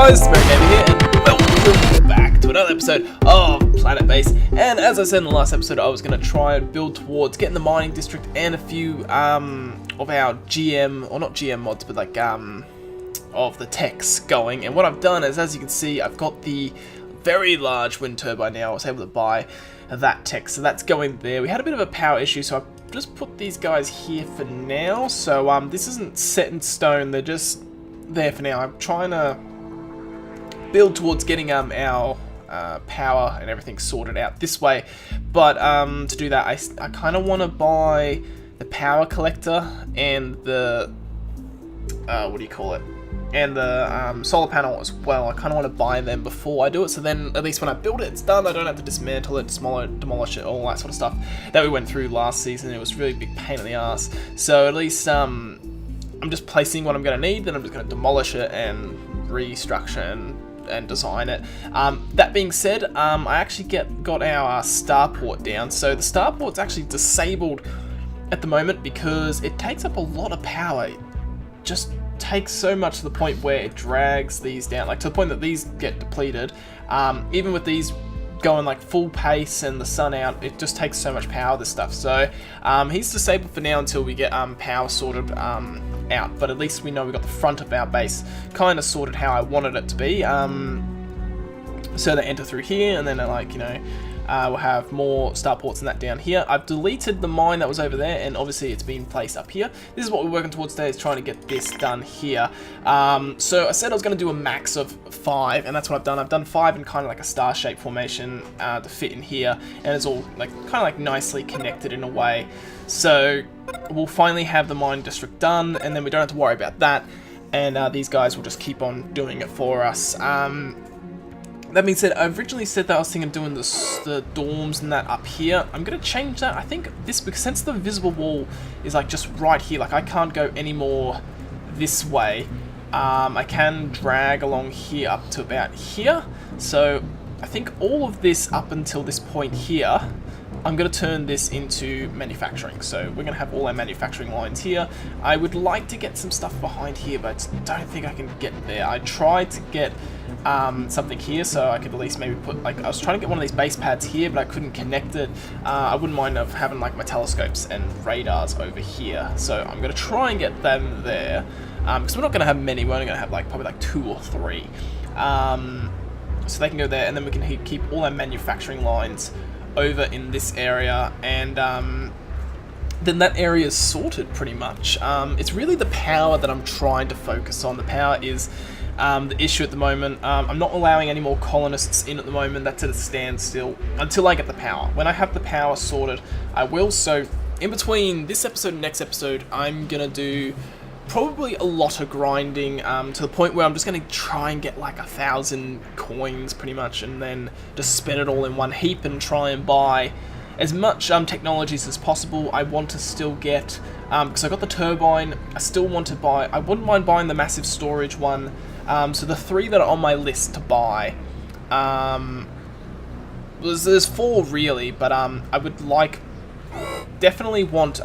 guys, TheMerryGamer here, and welcome back to another episode of Planetbase. And as I said in the last episode, I was going to try and build towards getting the mining district and a few of our GM, or not GM mods, but like of the techs going. And what I've done is, as you can see, I've got the very large wind turbine now. I was able to buy that tech, so that's going there. We had a bit of a power issue, so I've just put these guys here for now. So this isn't set in stone, they're just there for now. I'm trying to build towards getting our power and everything sorted out this way, but to do that I kind of want to buy the power collector and the what do you call it, and the solar panel as well. I kind of want to buy them before I do it, so then at least when I build it, it's done. I don't have to dismantle it, demolish it, all that sort of stuff that we went through last season. It was a really big pain in the ass. So at least I'm just placing what I'm going to need, then I'm just going to demolish it and restructure and design it. That being said, I actually got our starport down. So the starport's actually disabled at the moment because it takes up a lot of power. It just takes so much to the point where it drags these down, like to the point that these get depleted. Even with these going like full pace and the sun out, it just takes so much power, this stuff. So he's disabled for now until we get power sorted out, but at least we know we got the front of our base kind of sorted how I wanted it to be. So they enter through here, and then like, you know, we'll have more starports and that down here. I've deleted the mine that was over there, and obviously it's been placed up here. This is what we're working towards today, is trying to get this done here. So I said I was going to do a max of 5, and that's what I've done. I've done 5 in kind of like a star-shaped formation to fit in here, and it's all like kind of like nicely connected in a way. So we'll finally have the mine district done, and then we don't have to worry about that, and these guys will just keep on doing it for us. That being said, I originally said that I was thinking of doing the dorms and that up here. I'm going to change that. I think this, because since the visible wall is like just right here, like I can't go any more this way. I can drag along here up to about here. So I think all of this up until this point here, I'm going to turn this into manufacturing. So we're going to have all our manufacturing lines here. I would like to get some stuff behind here, but I don't think I can get there. I tried to get something here so I could at least maybe put, like, I was trying to get one of these base pads here, but I couldn't connect it. I wouldn't mind of having like my telescopes and radars over here. So I'm going to try and get them there, because we're not going to have many. We're only going to have like probably like 2 or 3. So they can go there, and then we can keep all our manufacturing lines over in this area, and then that area is sorted pretty much. It's really the power that I'm trying to focus on. The power is the issue at the moment. I'm not allowing any more colonists in at the moment. That's at a standstill until I get the power. When I have the power sorted, I will. So in between this episode and next episode, I'm gonna do probably a lot of grinding, to the point where I'm just going to try and get like 1,000 coins pretty much, and then just spend it all in one heap and try and buy as much technologies as possible. I want to still get, because I got the turbine, I still want to buy, I wouldn't mind buying the massive storage one. So the 3 that are on my list to buy, there's 4 really, but I would like, definitely want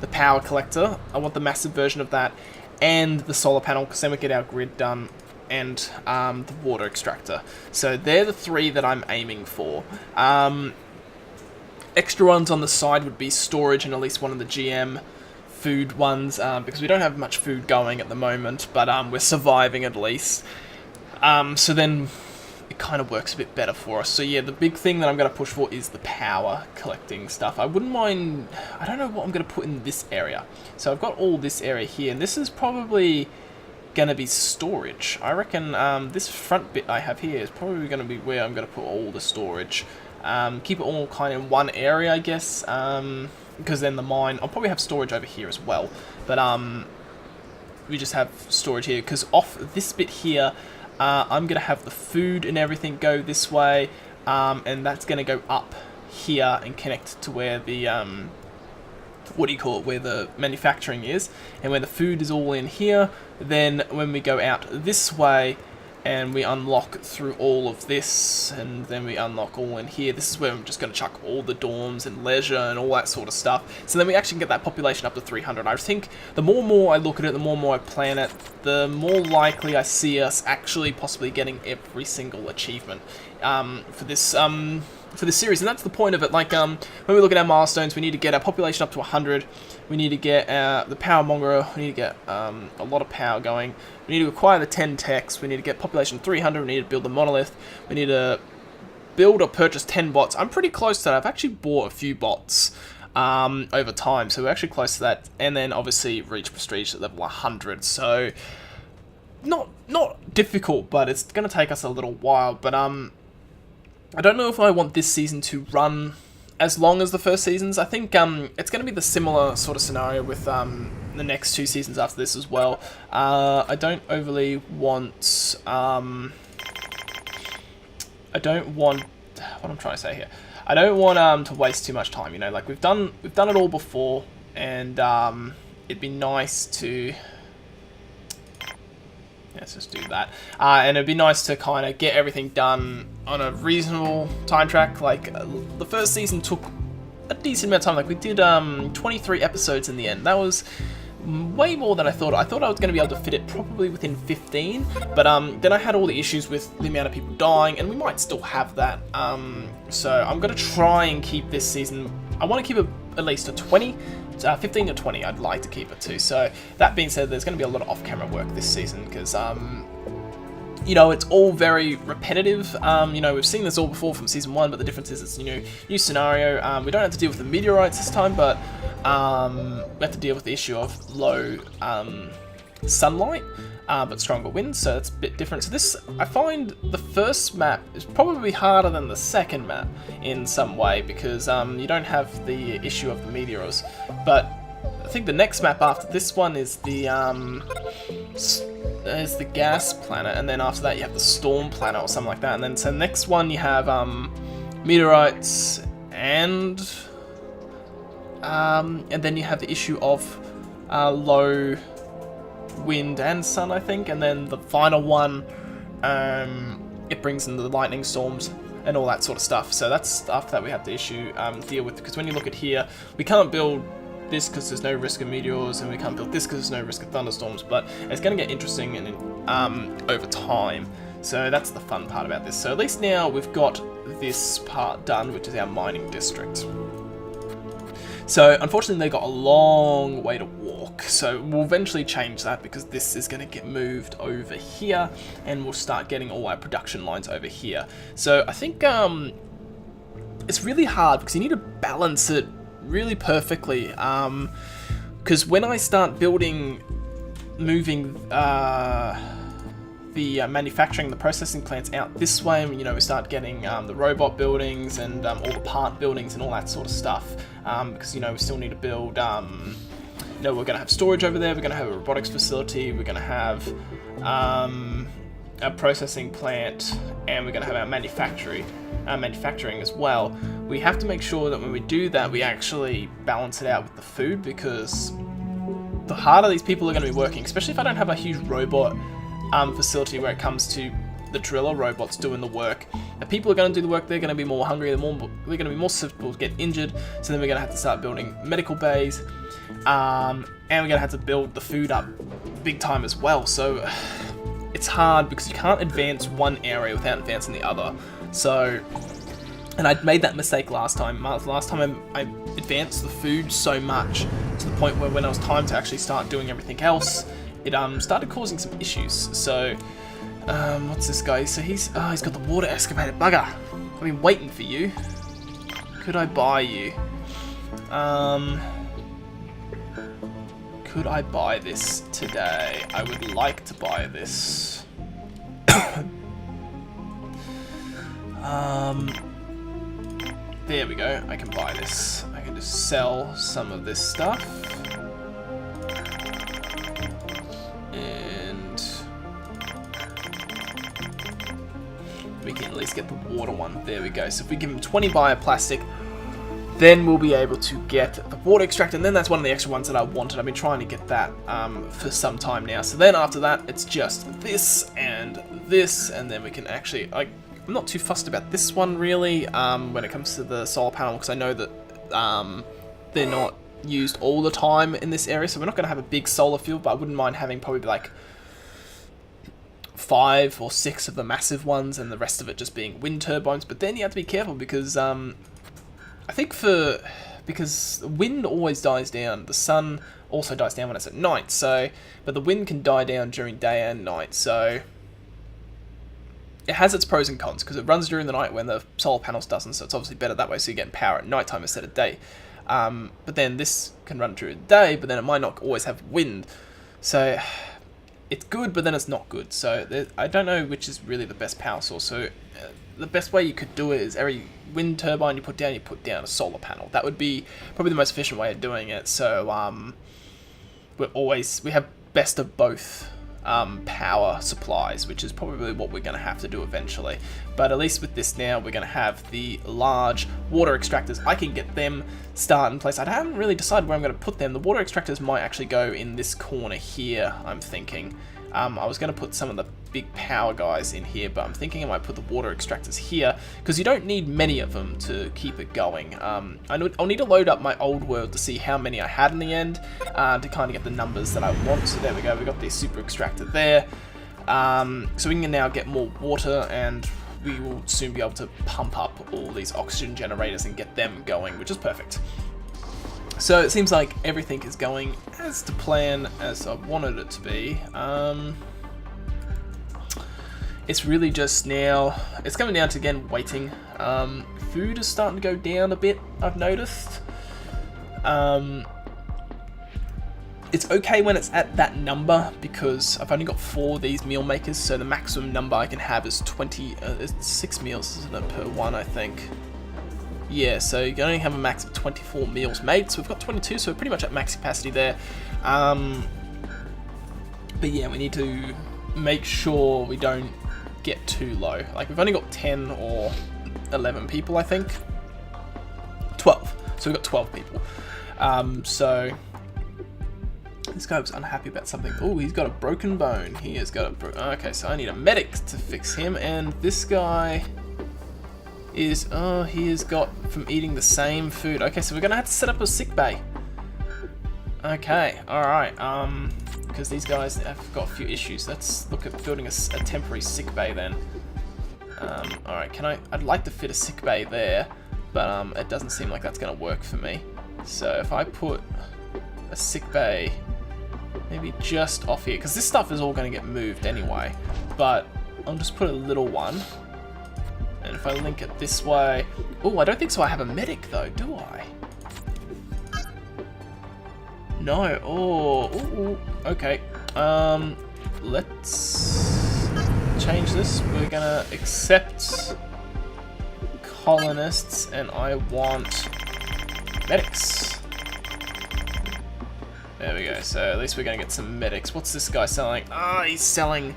the power collector. I want the massive version of that, and the solar panel, because then we get our grid done, and the water extractor. So they're the 3 that I'm aiming for. Extra ones on the side would be storage and at least one of the GM food ones, because we don't have much food going at the moment, but we're surviving at least. So then it kind of works a bit better for us. So yeah, the big thing that I'm going to push for is the power collecting stuff. I wouldn't mind, I don't know what I'm going to put in this area. So I've got all this area here, and this is probably going to be storage. I reckon this front bit I have here is probably going to be where I'm going to put all the storage. Keep it all kind of in one area, I guess, because then the mine, I'll probably have storage over here as well. But we just have storage here, because off this bit here, I'm going to have the food and everything go this way, and that's going to go up here and connect to where the, what do you call it, where the manufacturing is, and where the food is all in here. Then when we go out this way, and we unlock through all of this, and then we unlock all in here. This is where I'm just going to chuck all the dorms and leisure and all that sort of stuff. So then we actually get that population up to 300. I think the more I look at it, the more I plan it, the more likely I see us actually possibly getting every single achievement for this series. And that's the point of it. Like when we look at our milestones, we need to get our population up to 100. We need to get the power monger. We need to get a lot of power going. We need to acquire the 10 techs. We need to get population 300. We need to build the monolith. We need to build or purchase 10 bots. I'm pretty close to that. I've actually bought a few bots over time, so we're actually close to that. And then obviously reach prestige at level 100. So not difficult, but it's going to take us a little while. But I don't know if I want this season to run as long as the first seasons. I think it's going to be the similar sort of scenario with the next 2 seasons after this as well. I don't overly want... I don't want... What I'm trying to say here. I don't want to waste too much time, you know. Like, we've done it all before, and it'd be nice to... Let's just do that. And it'd be nice to kind of get everything done on a reasonable time track. Like, the first season took a decent amount of time. Like, we did 23 episodes in the end. That was way more than I thought. I thought I was going to be able to fit it probably within 15. But then I had all the issues with the amount of people dying, and we might still have that. So I'm going to try and keep this season... I want to keep it at least to 20. 15 to 20 I'd like to keep it to. So that being said, there's going to be a lot of off-camera work this season because, you know, it's all very repetitive. You know, we've seen this all before from season 1, but the difference is it's, you know, new scenario. We don't have to deal with the meteorites this time, but we have to deal with the issue of low sunlight, but stronger winds, so it's a bit different. So this, I find the first map is probably harder than the second map in some way because you don't have the issue of the meteors. But I think the next map after this one is the gas planet, and then after that you have the storm planet or something like that. And then so next one you have meteorites and then you have the issue of low wind and sun, I think, and then the final one, it brings in the lightning storms and all that sort of stuff. So that's after that we have to deal with, because when you look at here, we can't build this because there's no risk of meteors, and we can't build this because there's no risk of thunderstorms. But it's going to get interesting and over time. So that's the fun part about this. So at least now we've got this part done, which is our mining district. So unfortunately they got a long way to walk, so we'll eventually change that because this is going to get moved over here and we'll start getting all our production lines over here. So I think it's really hard because you need to balance it really perfectly, because when I start moving the manufacturing, the processing plants out this way, you know, we start getting the robot buildings and all the part buildings and all that sort of stuff, because, you know, we still need to build, you know, we're going to have storage over there, we're going to have a robotics facility, we're going to have a processing plant, and we're going to have our manufacturing as well. We have to make sure that when we do that, we actually balance it out with the food, because the harder these people are going to be working, especially if I don't have a huge robot facility where it comes to the driller robots doing the work. The people are going to do the work, they're going to be more hungry, they're going to be more susceptible to get injured, so then we're going to have to start building medical bays, and we're going to have to build the food up big time as well. So it's hard because you can't advance one area without advancing the other. So, and I made that mistake last time. Last time I advanced the food so much to the point where when it was time to actually start doing everything else, it started causing some issues. So, what's this guy? So he's got the water excavator. Bugger! I've been waiting for you. Could I buy you? Could I buy this today? I would like to buy this. There we go. I can buy this. I can just sell some of this stuff. We can at least get the water one. There we go. So if we give him 20 bioplastic, then we'll be able to get the water extract, and then that's one of the extra ones that I wanted. I've been trying to get that for some time now. So then after that, it's just this, and and this, and then we can actually, I'm not too fussed about this one really, when it comes to the solar panel, because I know that they're not used all the time in this area, so we're not going to have a big solar field, but I wouldn't mind having probably like 5 or 6 of the massive ones and the rest of it just being wind turbines. But then you have to be careful because I think because wind always dies down, the sun also dies down when it's at night, so but the wind can die down during day and night, so it has its pros and cons because it runs during the night when the solar panels doesn't, so it's obviously better that way, so you get power at nighttime instead of day. But then this can run during the day, but then it might not always have wind, so it's good, but then it's not good. So I don't know which is really the best power source. So the best way you could do it is every wind turbine you put down a solar panel. That would be probably the most efficient way of doing it. So we have best of both power supplies, which is probably what we're going to have to do eventually. But at least with this now, we're going to have the large water extractors. I can get them started in place. I haven't really decided where I'm going to put them. The water extractors might actually go in this corner here, I'm thinking. I was going to put some of the big power guys in here, but I'm thinking I might put the water extractors here, because you don't need many of them to keep it going. I'll need to load up my old world to see how many I had in the end, to kind of get the numbers that I want. So there we go, we got the super extractor there. So we can now get more water, and we will soon be able to pump up all these oxygen generators and get them going, which is perfect. So it seems like everything is going as to plan, as I wanted it to be. It's really just now, it's coming down to, again, waiting. Food is starting to go down a bit, I've noticed. It's okay when it's at that number, because I've only got 4 of these meal makers, so the maximum number I can have is 20, it's 6 meals, isn't it, per one, I think. Yeah, so you can only have a max of 24 meals made, so we've got 22, so we're pretty much at max capacity there. But yeah, we need to make sure we don't get too low. Like, we've only got 10 or 11 people, I think. 12. So we've got 12 people. So this guy was unhappy about something. Oh, he's got a broken bone. He has got a okay, so I need a medic to fix him, and this guy is, oh, he has got from eating the same food. Okay, so we're gonna have to set up a sick bay. Okay, alright, because these guys have got a few issues. Let's look at building a temporary sick bay then. Alright, I'd like to fit a sick bay there, but it doesn't seem like that's gonna work for me. So if I put a sick bay maybe just off here, because this stuff is all gonna get moved anyway, but I'll just put a little one. And if I link it this way... Oh, I don't think so I have a medic though, do I? No. Oh, ooh, okay. Let's change this. We're gonna accept colonists, and I want medics. There we go. So at least we're gonna get some medics. What's this guy selling? Ah, he's selling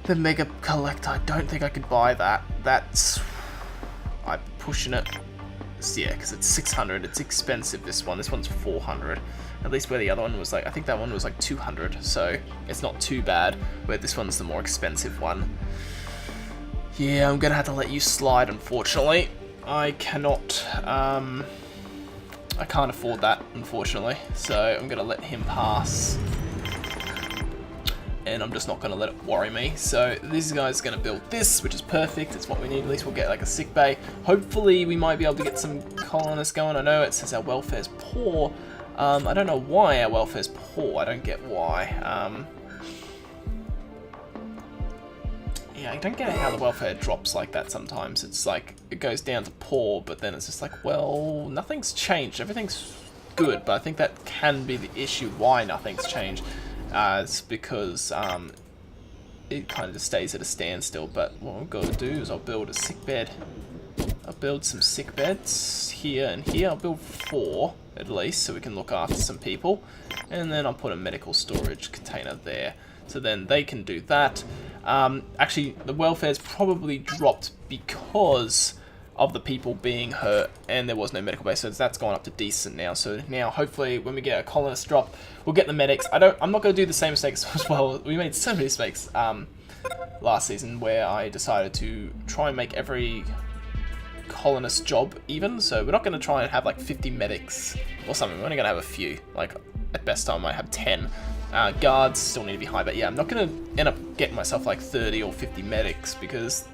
the Mega Collector. I don't think I could buy that. I'm pushing it. Yeah, because it's 600. It's expensive, this one. This one's 400. At least where the other one was like, I think that one was like 200. So it's not too bad, where this one's the more expensive one. Yeah, I'm gonna have to let you slide, unfortunately. I cannot, I can't afford that, unfortunately. So I'm gonna let him pass. And I'm just not going to let it worry me. So this guy's going to build this, which is perfect. It's what we need. At least we'll get like a sick bay. Hopefully we might be able to get some colonists going. I know it says our welfare's poor. I don't know why our welfare's poor. I don't get why. Yeah, I don't get how the welfare drops like that sometimes. It's like it goes down to poor, but then it's just like, well, nothing's changed. Everything's good, but I think that can be the issue why nothing's changed. It's because it kind of just stays at a standstill, but what I'm going to do is I'll build a sick bed. I'll build some sick beds here and here. I'll build 4 at least so we can look after some people, and then I'll put a medical storage container there so then they can do that. Actually, the welfare's probably dropped because of the people being hurt, and there was no medical base, so that's gone up to decent now. So now, hopefully, when we get a colonist drop, we'll get the medics. I'm not going to do the same mistakes as well. We made so many mistakes last season where I decided to try and make every colonist job even. So we're not going to try and have like 50 medics or something. We're only going to have a few. Like at best I might have 10. Guards still need to be high, but yeah, I'm not going to end up getting myself like 30 or 50 medics because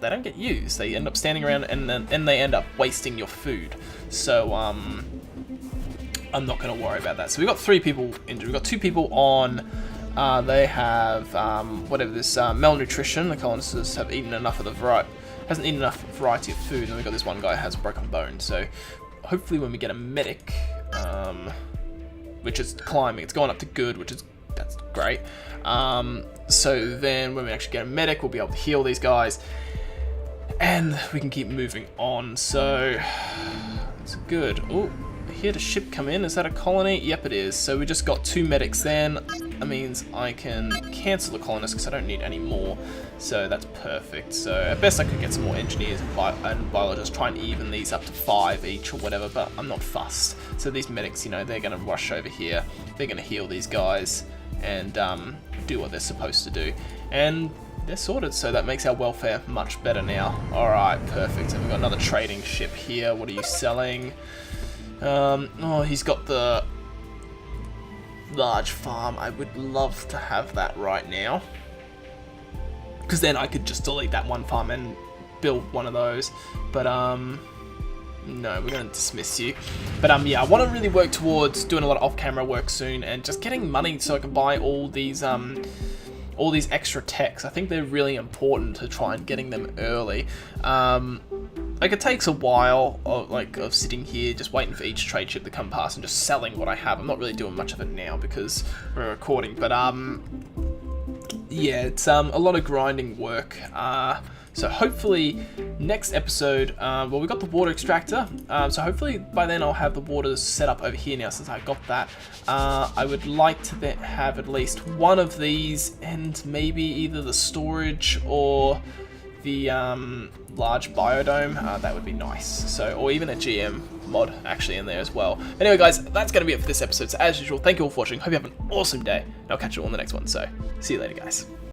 they don't get used. They end up standing around and they end up wasting your food. So I'm not going to worry about that. So we've got 3 people injured. We've got 2 people on. They have whatever this malnutrition. The colonists have eaten enough of the hasn't eaten enough variety of food, and we've got this one guy who has a broken bone. So hopefully when we get a medic, which is climbing, it's going up to good, that's great. So then when we actually get a medic, we'll be able to heal these guys, and we can keep moving on. So it's good. Oh, I heard a ship come in. Is that a colony? Yep, it is. So we just got 2 medics then. That means I can cancel the colonists because I don't need any more. So that's perfect. So at best I could get some more engineers and biologists, try and even these up to 5 each or whatever, but I'm not fussed. So these medics, you know, they're going to rush over here. They're going to heal these guys and do what they're supposed to do. And they're sorted, so that makes our welfare much better now. Alright, perfect. And we've got another trading ship here. What are you selling? Oh, he's got the large farm. I would love to have that right now, because then I could just delete that one farm and build one of those. But no, we're going to dismiss you. But yeah, I want to really work towards doing a lot of off-camera work soon and just getting money so I can buy all these extra techs. I think they're really important to try and getting them early. Like it takes a while of sitting here just waiting for each trade ship to come past and just selling what I have. I'm not really doing much of it now because we're recording, but yeah, it's a lot of grinding work. So hopefully next episode, well, we got the water extractor, so hopefully by then I'll have the water set up over here now since I got that. I would like to then have at least one of these and maybe either the storage or the large biodome. That would be nice. So, or even a GM mod actually in there as well. Anyway guys, that's going to be it for this episode. So as usual, thank you all for watching. Hope you have an awesome day, and I'll catch you all in the next one. So see you later guys.